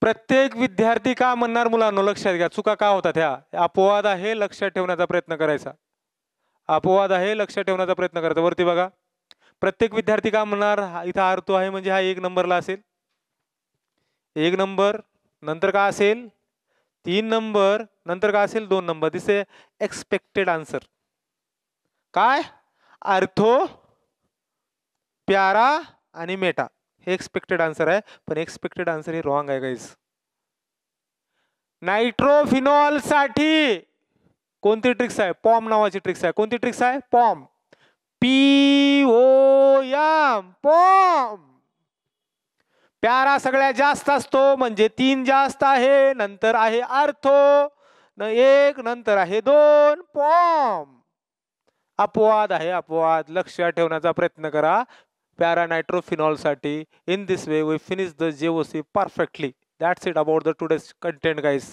प्रत्येक विद्यार्थी का म्हणणार मुलांनो, लक्षात घ्या चुका का होतात ह्या. अपवाद आहे, लक्षात ठेवण्याचा प्रयत्न करायचा. अपवाद आहे, लक्षात ठेवण्याचा प्रयत्न करायचा. वरती बघा, प्रत्येक विद्यार्थी का म्हणणार, इथं अर्थ आहे म्हणजे हा 1 नंबरला असेल. 1 नंबर नंतर का असेल 3 नंबर नंतर का असेल 2 नंबर. दिस एक्सपेक्टेड आन्सर. काय अर्थो, प्यारा आणि मेटा हे एक्सपेक्टेड आन्सर आहे. पण एक्सपेक्टेड आन्सर हे रॉंग आहे गाईज. नायट्रोफिनॉल साठी कोणती ट्रिक्स आहे? पॉम नावाची ट्रिक्स आहे. कोणती ट्रिक्स आहे? पॉम. POM पॉम. प्यारा सगळ्यात जास्त असतो म्हणजे 3 जास्त आहे, नंतर आहे अर्थो 1, नंतर आहे 2 पॉम. अपवाद आहे, अपवाद. लक्षात ठेवण्याचा प्रयत्न करा प्यारा नायट्रोफिनॉल साठी. In this way we finish the JOC perfectly. That's it about the today's content guys.